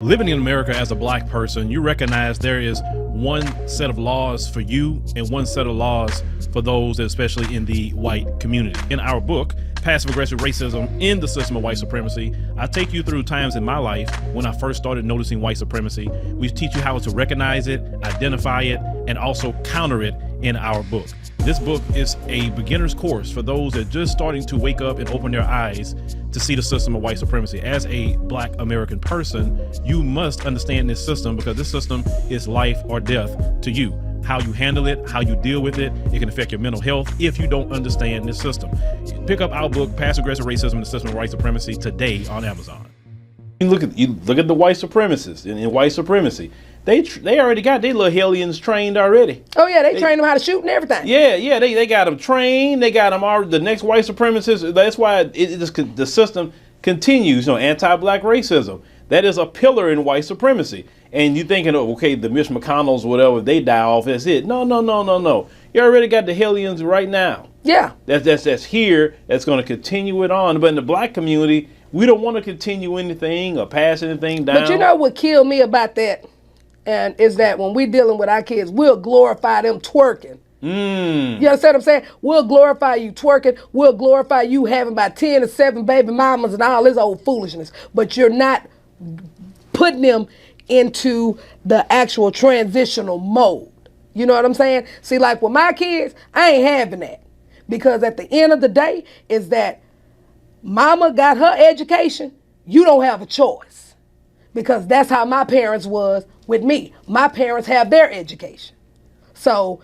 Living in America as a black person, you recognize there is one set of laws for you and one set of laws for those, especially in the white community. In our book, Passive Aggressive Racism in the System of White Supremacy, I take you through times in my life when I first started noticing white supremacy. We teach you how to recognize it, identify it, and also counter it in our book. This book is a beginner's course for those that are just starting to wake up and open their eyes to see the system of white supremacy. As a black American person, you must understand this system because this system is life or death to you. How you handle it, how you deal with it, it can affect your mental health if you don't understand this system. Pick up our book, Passive Aggressive Racism and the System of White Supremacy, today on Amazon. You look at the white supremacists in white supremacy. They already got their little hellions trained already. Oh yeah, they trained them how to shoot and everything. Yeah, they got them trained. They got them already. The next white supremacists. That's why the system continues. Anti-black racism. That is a pillar in white supremacy. And you thinking, okay, the Mitch McConnells, whatever, they die off. That's it. No. You already got the hellions right now. Yeah. That's here. That's going to continue it on. But in the black community, we don't want to continue anything or pass anything down. But you know what killed me about that? And is that when we're dealing with our kids, we'll glorify them twerking. You understand what I'm saying? We'll glorify you twerking. We'll glorify you having about 10 or 7 baby mamas and all this old foolishness. But you're not putting them into the actual transitional mode. You know what I'm saying? See, like with my kids, I ain't having that. Because at the end of the day, is that mama got her education. You don't have a choice. Because that's how my parents was with me. My parents have their education. So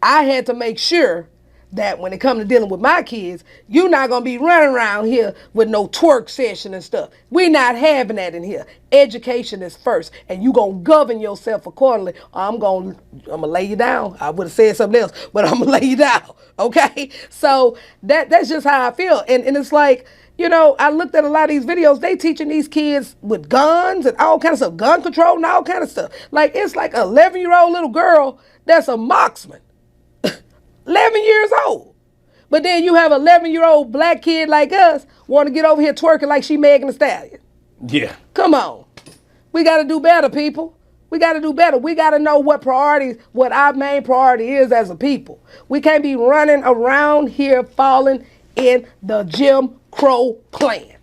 I had to make sure that when it comes to dealing with my kids, you're not going to be running around here with no twerk session and stuff. We're not having that in here. Education is first, and you're going to govern yourself accordingly. I'm going to lay you down. I would have said something else, but I'm going to lay you down, okay? So that's just how I feel. And it's like, I looked at a lot of these videos. They teaching these kids with guns and all kinds of stuff, gun control and all kind of stuff. Like, it's like an 11-year-old little girl that's a marksman. 11 years old. But then you have an 11-year-old black kid like us want to get over here twerking like she Megan Thee Stallion. Yeah. Come on. We got to do better, people. We got to do better. We got to know what our main priority is as a people. We can't be running around here falling in the Jim Crow plan.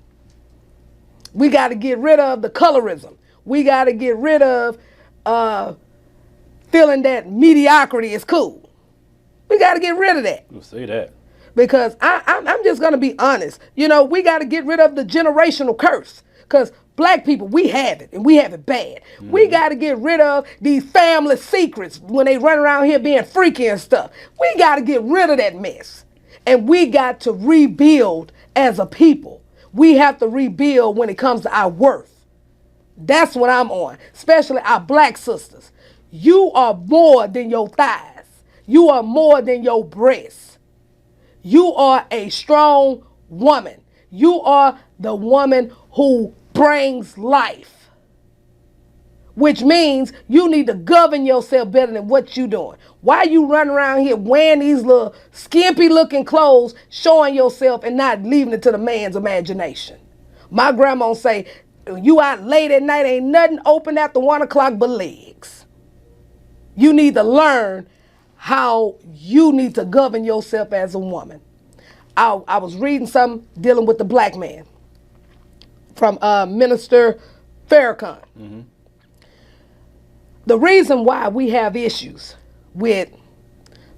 We got to get rid of the colorism. We got to get rid of feeling that mediocrity is cool. We got to get rid of that. You'll say that. Because I'm just going to be honest. We got to get rid of the generational curse. Because black people, we have it, and we have it bad. Mm-hmm. We got to get rid of these family secrets when they run around here being freaky and stuff. We got to get rid of that mess. And we got to rebuild as a people. We have to rebuild when it comes to our worth. That's what I'm on, especially our black sisters. You are more than your thighs. You are more than your breasts. You are a strong woman. You are the woman who brings life. Which means you need to govern yourself better than what you're doing. Why you running around here wearing these little skimpy looking clothes, showing yourself and not leaving it to the man's imagination? My grandma say, you out late at night, ain't nothing open after 1 o'clock but legs. You need to learn how you need to govern yourself as a woman. I was reading something dealing with the black man from Minister Farrakhan. Mm-hmm. The reason why we have issues with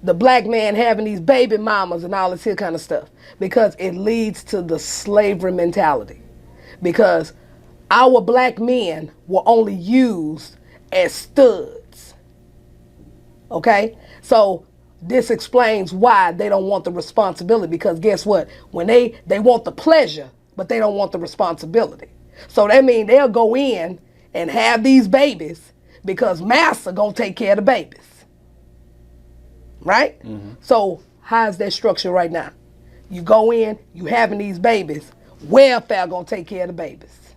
the black man having these baby mamas and all this here kind of stuff, because it leads to the slavery mentality. Because our black men were only used as studs. Okay? So this explains why they don't want the responsibility, because guess what? When they want the pleasure, but they don't want the responsibility. So that means they'll go in and have these babies because master gonna take care of the babies. Right? Mm-hmm. So how's that structure right now? You go in, you having these babies, welfare gonna take care of the babies.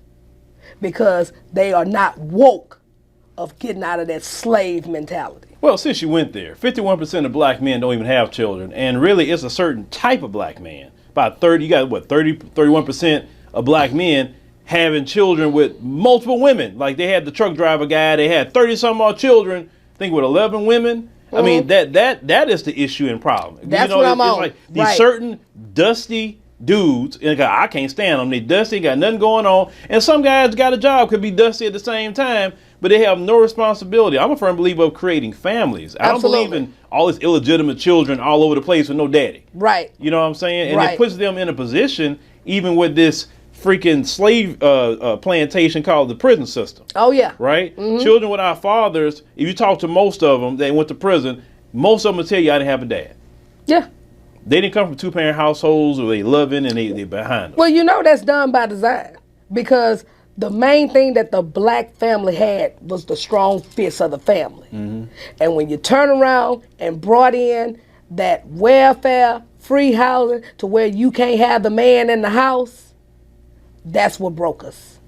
Because they are not woke of getting out of that slave mentality. Well, since you went there, 51% of black men don't even have children, and really it's a certain type of black man. About 31% of black men having children with multiple women. Like they had the truck driver guy, they had 30 some odd children, I think with 11 women. I mean, that is the issue and problem. That's what I'm on. It's like these certain dusty dudes, and I can't stand them. They dusty, got nothing going on. And some guys got a job, could be dusty at the same time, but they have no responsibility. I'm a firm believer of creating families. I don't believe in all these illegitimate children all over the place with no daddy. Right. You know what I'm saying? And it puts them in a position, even with this freaking slave plantation called the prison system. Oh yeah. Right? Children without fathers, if you talk to most of them, they went to prison, most of them will tell you I didn't have a dad. Yeah. They didn't come from two-parent households or they loving and they behind them. Well, you know that's done by design, because the main thing that the black family had was the strong fist of the family. And when you turn around and brought in that welfare, free housing to where you can't have the man in the house, that's what broke us.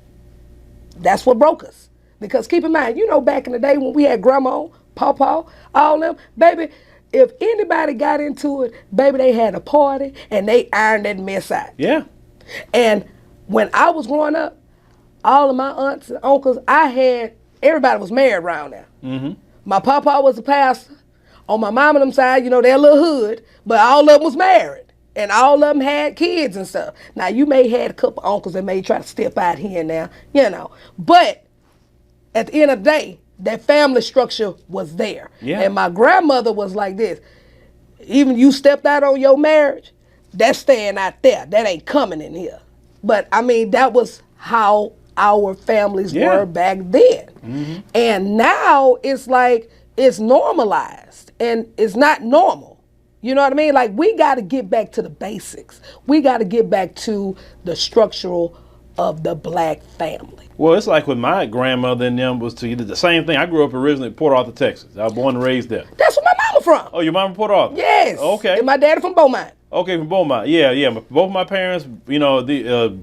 That's what broke us. Because keep in mind, you know, back in the day when we had grandma, pawpaw, all them, baby, if anybody got into it, baby, they had a party and they ironed that mess out. Yeah. And when I was growing up, all of my aunts and uncles, everybody was married around there. My pawpaw was a pastor. On my mom and them side, you know, they're a little hood, but all of them was married. And all of them had kids and stuff. Now, you may have a couple uncles that may try to step out here and there, you know. But at the end of the day, that family structure was there. Yeah. And my grandmother was like this. Even you stepped out on your marriage, that's staying out there. That ain't coming in here. But, I mean, that was how our families were back then. And now it's like it's normalized and it's not normal. You know what I mean? Like, we got to get back to the basics. We got to get back to the structural of the black family. Well, it's like with my grandmother and them was the same thing. I grew up originally in Port Arthur, Texas. I was born and raised there. That's where my mama from. Oh, your mama from Port Arthur? Yes. Okay. And my daddy from Beaumont. Okay, from Beaumont. Yeah. Both my parents, you know,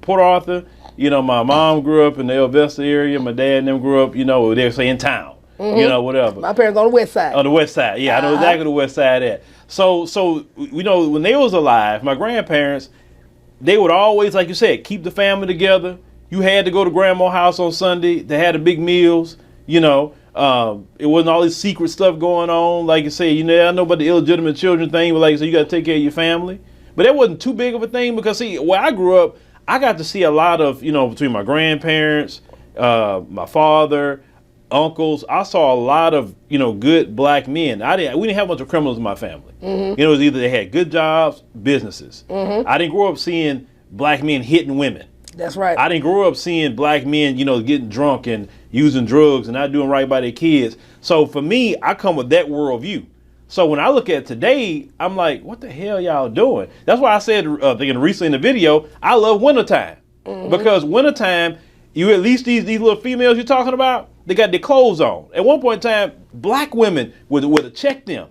Port Arthur. You know, my mom grew up in the El Vesta area. My dad and them grew up, you know, they say in town. You know, whatever. My parents on the west side. On the west side, yeah. I know exactly the west side at. So you know, when they was alive, my grandparents, they would always, like you said, keep the family together. You had to go to grandma's house on Sunday. They had the big meals, you know. It wasn't all this secret stuff going on. Like you say, you know, I know about the illegitimate children thing, but like you said, you got to take care of your family. But that wasn't too big of a thing because, see, where I grew up, I got to see a lot of, you know, between my grandparents, my father, uncles, I saw a lot of, you know, good black men. We didn't have a bunch of criminals in my family. You know, it was either they had good jobs, businesses. I didn't grow up seeing black men hitting women. That's right. I didn't grow up seeing black men, you know, getting drunk and using drugs and not doing right by their kids. So for me, I come with that worldview. So when I look at today, I'm like, what the hell y'all doing? That's why I said, thinking recently in the video, I love wintertime. Because wintertime, you at least these little females you're talking about, they got their clothes on. At one point in time, black women would check them.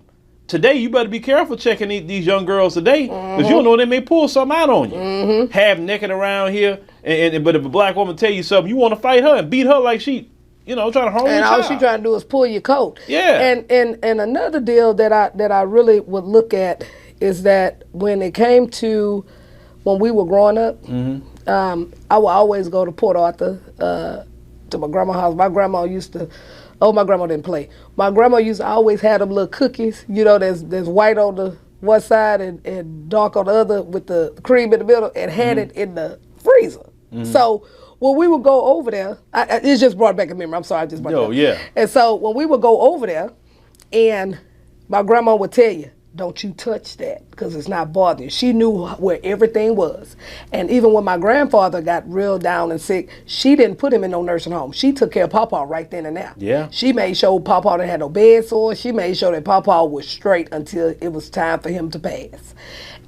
Today, you better be careful checking these young girls today, because you don't know, they may pull something out on you. Half naked around here, but if a black woman tell you something, you want to fight her and beat her like she, you know, trying to harm you. And all she trying to do is pull your coat. Yeah. And another deal that I really would look at is that when it came to when we were growing up, I would always go to Port Arthur to my grandma's house. My grandma used to. Oh, my grandma didn't play. My grandma used to always have them little cookies, you know, there's white on the one side and dark on the other with the cream in the middle, and had it in the freezer. So when we would go over there, it just brought back a memory. I'm sorry, I just brought it up. Yeah. And so when we would go over there, and my grandma would tell you, don't you touch that, because it's not bothering you. She knew where everything was. And even when my grandfather got real down and sick, she didn't put him in no nursing home. She took care of Pawpaw right then and there. Yeah. She made sure Pawpaw didn't have no bed sores. She made sure that Pawpaw was straight until it was time for him to pass.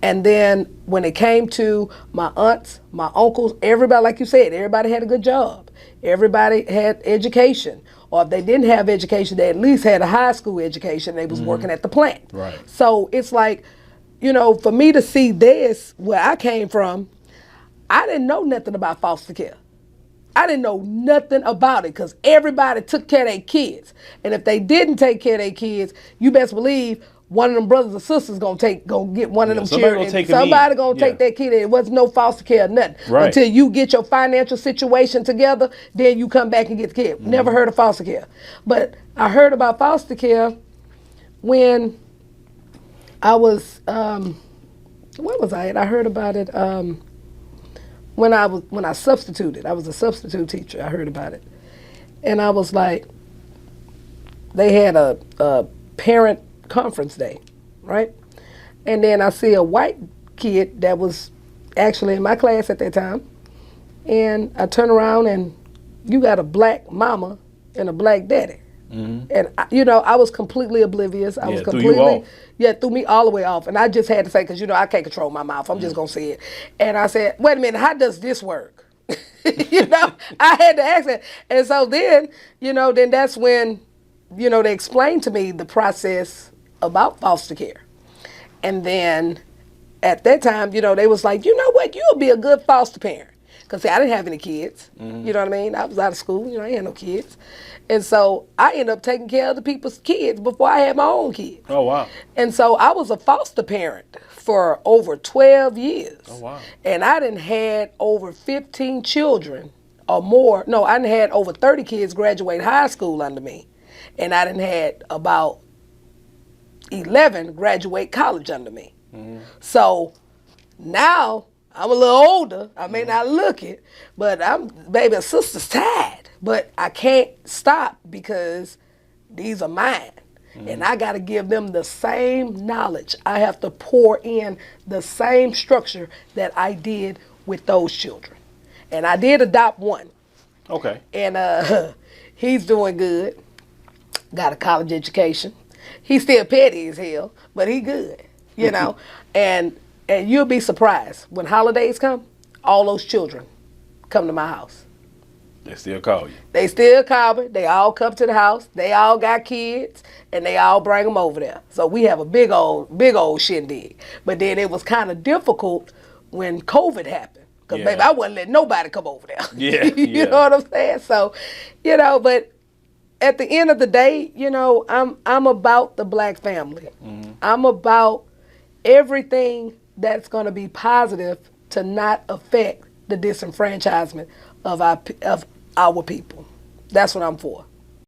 And then when it came to my aunts, my uncles, everybody, like you said, everybody had a good job. Everybody had education. Or if they didn't have education, they at least had a high school education. They was working at the plant. Right. So it's like, you know, for me to see this, where I came from, I didn't know nothing about foster care. I didn't know nothing about it, because everybody took care of their kids. And if they didn't take care of their kids, you best believe one of them brothers or sisters gonna get one of them somebody children. gonna take Somebody them gonna in. take that kid. It wasn't no foster care or nothing. Right. Until you get your financial situation together, then you come back and get the kid. Never heard of foster care. But I heard about foster care when I was where was I at? I heard about it when I substituted. I was a substitute teacher. I heard about it. And I was like, they had a parent conference day, right? And then I see a white kid that was actually in my class at that time. And I turn around and you got a black mama and a black daddy. And I was completely oblivious. I was completely, threw me all the way off. And I just had to say, because I can't control my mouth. I'm just gonna say it. And I said, wait a minute, how does this work? I had to ask that. And so then, then that's when, they explained to me the process about foster care. And then at that time, they was like, you know what, you'll be a good foster parent. Because I didn't have any kids. You know what I mean? I was out of school. I ain't had no kids. And so I ended up taking care of the people's kids before I had my own kids. Oh, wow. And so I was a foster parent for over 12 years. Oh, wow. And I done had over 15 children or more. No, I done had over 30 kids graduate high school under me. And I done had about 11 graduate college under me. So now I'm a little older. I may not look it, but baby, a sister's tired. But I can't stop because these are mine. And I got to give them the same knowledge. I have to pour in the same structure that I did with those children. And I did adopt one. Okay. And he's doing good. Got a college education. He's still petty as hell, but he good, And you'll be surprised. When holidays come, all those children come to my house. They still call you. They still call me. They all come to the house. They all got kids, and they all bring them over there. So we have a big old shindig. But then it was kind of difficult when COVID happened. Because, baby, I wasn't letting nobody come over there. Yeah. You know what I'm saying? So, but at the end of the day, I'm about the black family. I'm about everything that's going to be positive to not affect the disenfranchisement of our people. That's what I'm for.